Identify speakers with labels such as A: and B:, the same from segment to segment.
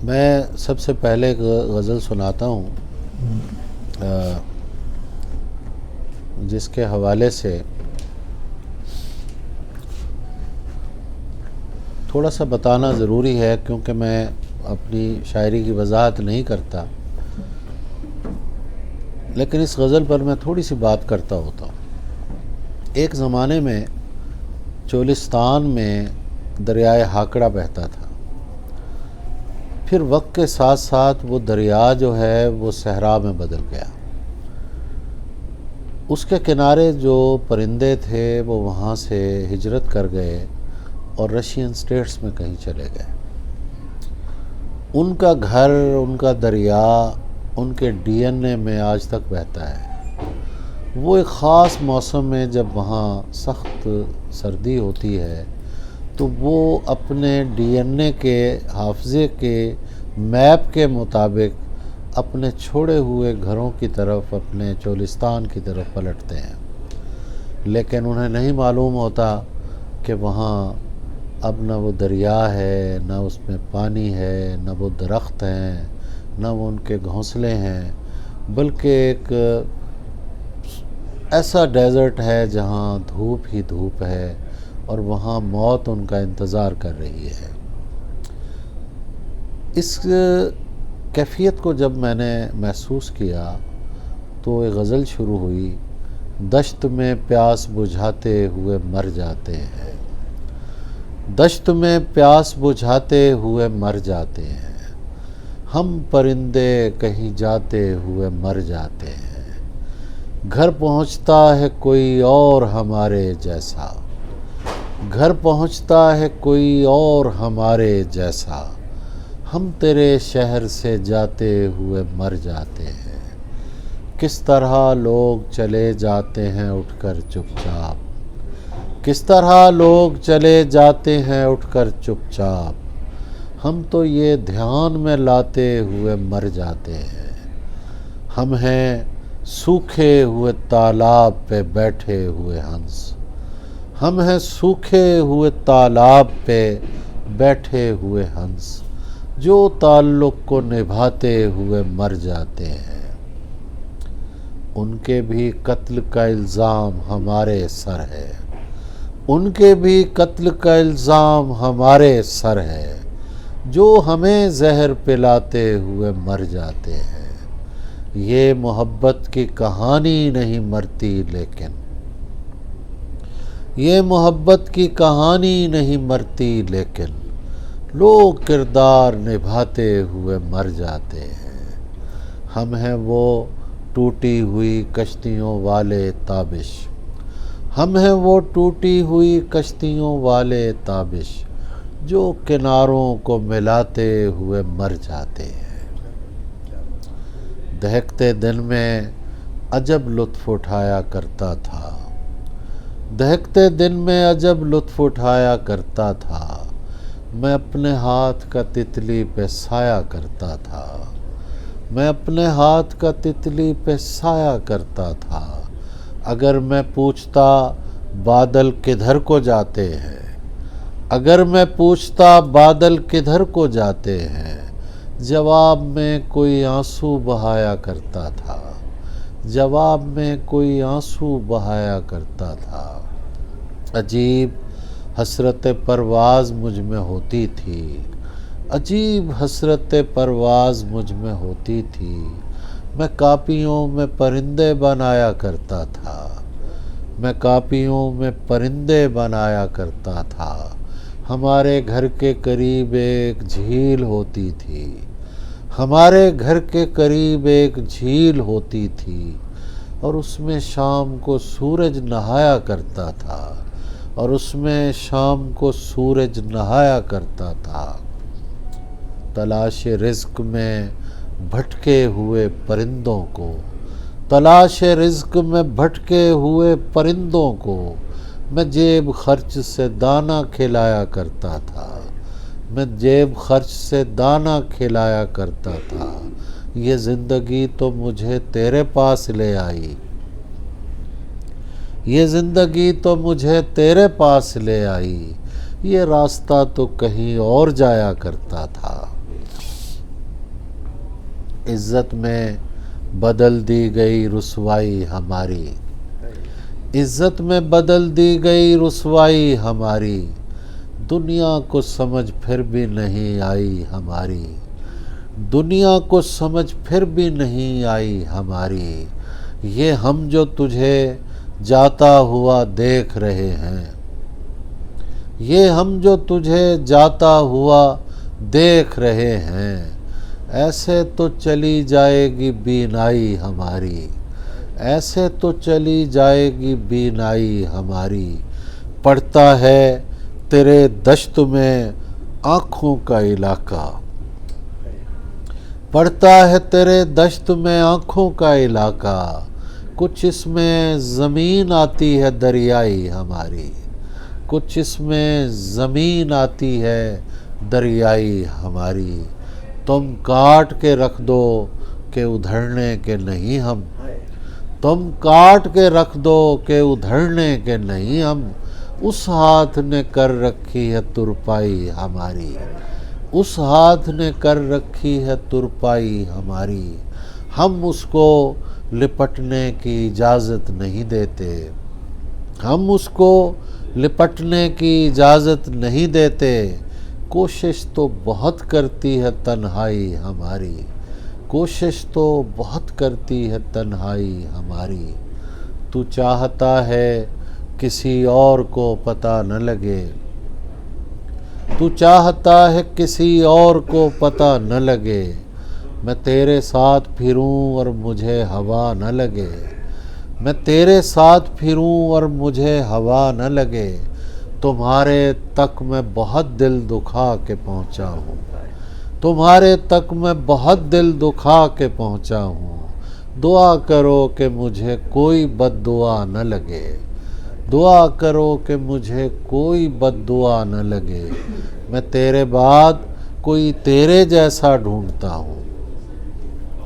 A: میں سب سے پہلے غزل سناتا ہوں جس کے حوالے سے تھوڑا سا بتانا ضروری ہے، کیونکہ میں اپنی شاعری کی وضاحت نہیں کرتا، لیکن اس غزل پر میں تھوڑی سی بات کرتا ہوتا ہوں۔ ایک زمانے میں چولستان میں دریائے ہاکڑا بہتا تھا، پھر وقت کے ساتھ ساتھ وہ دریا جو ہے وہ صحرا میں بدل گیا۔ اس کے کنارے جو پرندے تھے وہ وہاں سے ہجرت کر گئے اور رشین اسٹیٹس میں کہیں چلے گئے۔ ان کا گھر، ان کا دریا، ان کے ڈی این اے میں آج تک بہتا ہے۔ وہ ایک خاص موسم میں جب وہاں سخت سردی ہوتی ہے تو وہ اپنے ڈی این اے کے حافظے کے میپ کے مطابق اپنے چھوڑے ہوئے گھروں کی طرف، اپنے چولستان کی طرف پلٹتے ہیں، لیکن انہیں نہیں معلوم ہوتا کہ وہاں اب نہ وہ دریا ہے، نہ اس میں پانی ہے، نہ وہ درخت ہیں، نہ وہ ان کے گھونسلے ہیں، بلکہ ایک ایسا ڈیزرٹ ہے جہاں دھوپ ہی دھوپ ہے اور وہاں موت ان کا انتظار کر رہی ہے۔ اس کیفیت کو جب میں نے محسوس کیا تو ایک غزل شروع ہوئی، دشت میں پیاس بجھاتے ہوئے مر جاتے ہیں، دشت میں پیاس بجھاتے ہوئے مر جاتے ہیں، ہم پرندے کہیں جاتے ہوئے مر جاتے ہیں، گھر پہنچتا ہے کوئی اور ہمارے جیسا، گھر پہنچتا ہے کوئی اور ہمارے جیسا، ہم تیرے شہر سے جاتے ہوئے مر جاتے ہیں، کس طرح لوگ چلے جاتے ہیں اٹھ کر چپ چاپ، کس طرح لوگ چلے جاتے ہیں اٹھ کر چپ چاپ، ہم تو یہ دھیان میں لاتے ہوئے مر جاتے ہیں، ہم ہیں سوکھے ہوئے تالاب پہ بیٹھے ہوئے ہنس، ہم ہیں سوکھے ہوئے تالاب پہ بیٹھے ہوئے ہنس، جو تعلق کو نبھاتے ہوئے مر جاتے ہیں، ان کے بھی قتل کا الزام ہمارے سر ہے، ان کے بھی قتل کا الزام ہمارے سر ہے، جو ہمیں زہر پلاتے ہوئے مر جاتے ہیں، یہ محبت کی کہانی نہیں مرتی لیکن، یہ محبت کی کہانی نہیں مرتی لیکن، لوگ کردار نبھاتے ہوئے مر جاتے ہیں، ہم ہیں وہ ٹوٹی ہوئی کشتیوں والے تابش، ہم ہیں وہ ٹوٹی ہوئی کشتیوں والے تابش، جو کناروں کو ملاتے ہوئے مر جاتے ہیں، دہکتے دن میں عجب لطف اٹھایا کرتا تھا، دہکتے دن میں عجب لطف اٹھایا کرتا تھا، میں اپنے ہاتھ کا تتلی پہ سایہ کرتا تھا، میں اپنے ہاتھ کا تتلی پہ سایہ کرتا تھا، اگر میں پوچھتا بادل کدھر کو جاتے ہیں، اگر میں پوچھتا بادل کدھر کو جاتے ہیں، جواب میں کوئی آنسو بہایا کرتا تھا، جواب میں کوئی آنسو بہایا کرتا تھا، عجیب حسرت پرواز مجھ میں ہوتی تھی، عجیب حسرت پرواز مجھ میں ہوتی تھی، میں کاپیوں میں پرندے بنایا کرتا تھا، میں کاپیوں میں پرندے بنایا کرتا تھا، ہمارے گھر کے قریب ایک جھیل ہوتی تھی، ہمارے گھر کے قریب ایک جھیل ہوتی تھی، اور اس میں شام کو سورج نہایا کرتا تھا، اور اس میں شام کو سورج نہایا کرتا تھا، تلاش رزق میں بھٹکے ہوئے پرندوں کو، تلاش رزق میں بھٹکے ہوئے پرندوں کو، میں جیب خرچ سے دانہ کھلایا کرتا تھا، میں جیب خرچ سے دانہ کھلایا کرتا تھا، یہ زندگی تو مجھے تیرے پاس لے آئی، یہ زندگی تو مجھے تیرے پاس لے آئی، یہ راستہ تو کہیں اور جایا کرتا تھا، عزت میں بدل دی گئی رسوائی ہماری، عزت میں بدل دی گئی رسوائی ہماری، دنیا کو سمجھ پھر بھی نہیں آئی ہماری، دنیا کو سمجھ پھر بھی نہیں آئی ہماری، یہ ہم جو تجھے جاتا ہوا دیکھ رہے ہیں، یہ ہم جو تجھے جاتا ہوا دیکھ رہے ہیں، ایسے تو چلی جائے گی بینائی ہماری، ایسے تو چلی جائے گی بینائی ہماری، پڑتا ہے تیرے دشت میں آنکھوں کا علاقہ، پڑتا ہے تیرے دشت میں آنکھوں کا علاقہ، کچھ اس میں زمین آتی ہے دریائی ہماری، کچھ اس میں زمین آتی ہے دریائی ہماری، تم کاٹ کے رکھ دو کہ ادھڑنے کے نہیں ہم، تم کاٹ کے رکھ دو کہ ادھڑنے کے نہیں ہم، اس ہاتھ نے کر رکھی ہے ترپائی ہماری، اس ہاتھ نے کر رکھی ہے ترپائی ہماری، ہم اس کو لپٹنے کی اجازت نہیں دیتے، ہم اس کو لپٹنے کی اجازت نہیں دیتے، کوشش تو بہت کرتی ہے تنہائی ہماری، کوشش تو بہت کرتی ہے تنہائی ہماری، تو چاہتا ہے کسی اور کو پتہ نہ لگے، تو چاہتا ہے کسی اور کو پتہ نہ لگے، میں تیرے ساتھ پھروں اور مجھے ہوا نہ لگے، میں تیرے ساتھ پھروں اور مجھے ہوا نہ لگے، تمہارے تک میں بہت دل دکھا کے پہنچا ہوں، تمہارے تک میں بہت دل دکھا کے پہنچا ہوں، دعا کرو کہ مجھے کوئی بد دعا نہ لگے، دعا کرو کہ مجھے کوئی بد دعا نہ لگے، میں تیرے بعد کوئی تیرے جیسا ڈھونڈتا ہوں،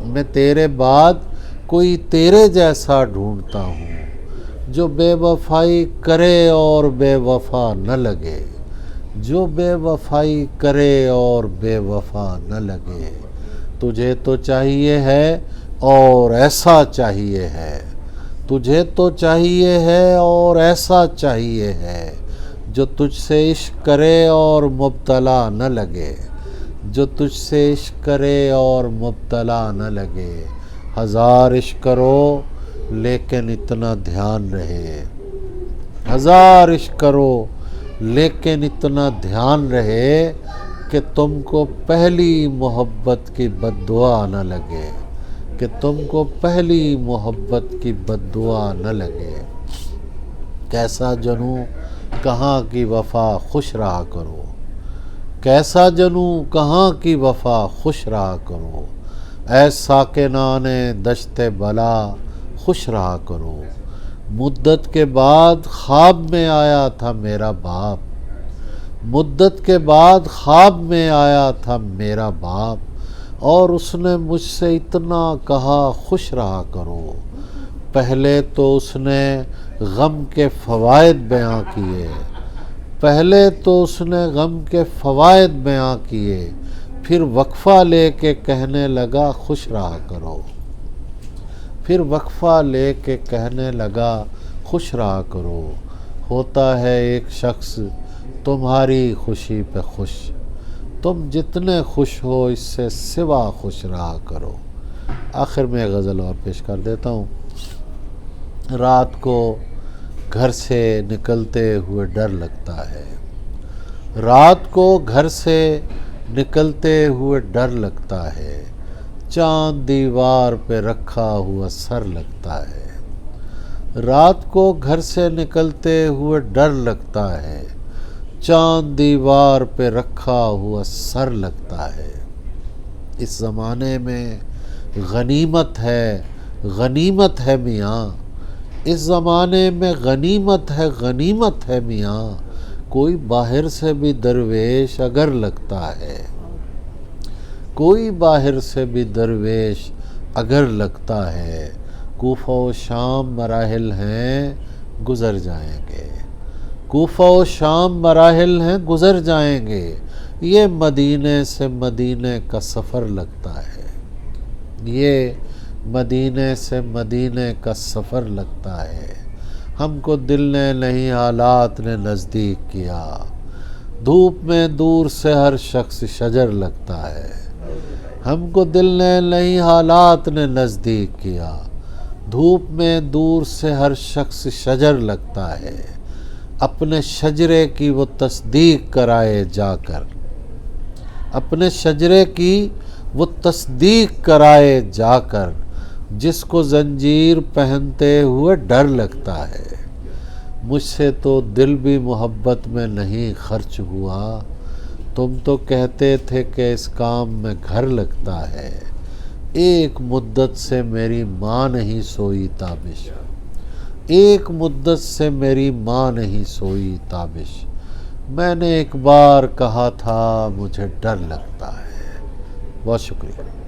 A: میں تیرے بعد کوئی تیرے جیسا ڈھونڈتا ہوں، جو بے وفائی کرے اور بے وفا نہ لگے، جو بے وفائی کرے اور بے وفا نہ لگے، تجھے تو چاہیے ہے اور ایسا چاہیے ہے، تجھے تو چاہیے ہے اور ایسا چاہیے ہے، جو تجھ سے عشق کرے اور مبتلا نہ لگے، جو تجھ سے عشق کرے اور مبتلا نہ لگے، ہزار عشق کرو لیکن اتنا دھیان رہے، ہزار عشق کرو لیکن اتنا دھیان رہے کہ تم کو پہلی محبت کی بد دعا نہ لگے، کہ تم کو پہلی محبت کی بد دعا نہ لگے، کیسا جنوں کہاں کی وفا خوش رہا کرو، کیسا جنوں کہاں کی وفا خوش رہا کرو، اے ساکنان دشت بلا خوش رہا کرو، مدت کے بعد خواب میں آیا تھا میرا باپ، مدت کے بعد خواب میں آیا تھا میرا باپ، اور اس نے مجھ سے اتنا کہا خوش رہا کرو، پہلے تو اس نے غم کے فوائد بیان کیے، پہلے تو اس نے غم کے فوائد بیان کیے، پھر وقفہ لے کے کہنے لگا خوش رہا کرو، پھر وقفہ لے کے کہنے لگا خوش رہا کرو، ہوتا ہے ایک شخص تمہاری خوشی پہ خوش، تم جتنے خوش ہو اس سے سوا خوش رہا کرو۔ آخر میں ایک غزل اور پیش کر دیتا ہوں۔ رات کو گھر سے نکلتے ہوئے ڈر لگتا ہے، رات کو گھر سے نکلتے ہوئے ڈر لگتا ہے، چاند دیوار پہ رکھا ہوا سر لگتا ہے، رات کو گھر سے نکلتے ہوئے ڈر لگتا ہے، چاند دیوار پہ رکھا ہوا سر لگتا ہے، اس زمانے میں غنیمت ہے میاں، اس زمانے میں غنیمت ہے میاں، کوئی باہر سے بھی درویش اگر لگتا ہے، کوئی باہر سے بھی درویش اگر لگتا ہے، کوفہ و شام مراحل ہیں گزر جائیں گے، کوفہ و شام مراحل ہیں گزر جائیں گے، یہ مدینے سے مدینے کا سفر لگتا ہے، یہ مدینے سے مدینے کا سفر لگتا ہے، ہم کو دل نے نہیں حالات نے نزدیک کیا، دھوپ میں دور سے ہر شخص شجر لگتا ہے، ہم کو دل نے نہیں حالات نے نزدیک کیا، دھوپ میں دور سے ہر شخص شجر لگتا ہے، اپنے شجرے کی وہ تصدیق کرائے جا کر، اپنے شجرے کی وہ تصدیق کرائے جا کر، جس کو زنجیر پہنتے ہوئے ڈر لگتا ہے، مجھ سے تو دل بھی محبت میں نہیں خرچ ہوا، تم تو کہتے تھے کہ اس کام میں گھر لگتا ہے، ایک مدت سے میری ماں نہیں سوئی تابش، ایک مدت سے میری ماں نہیں سوئی تابش، میں نے ایک بار کہا تھا مجھے ڈر لگتا ہے۔ بہت شکریہ۔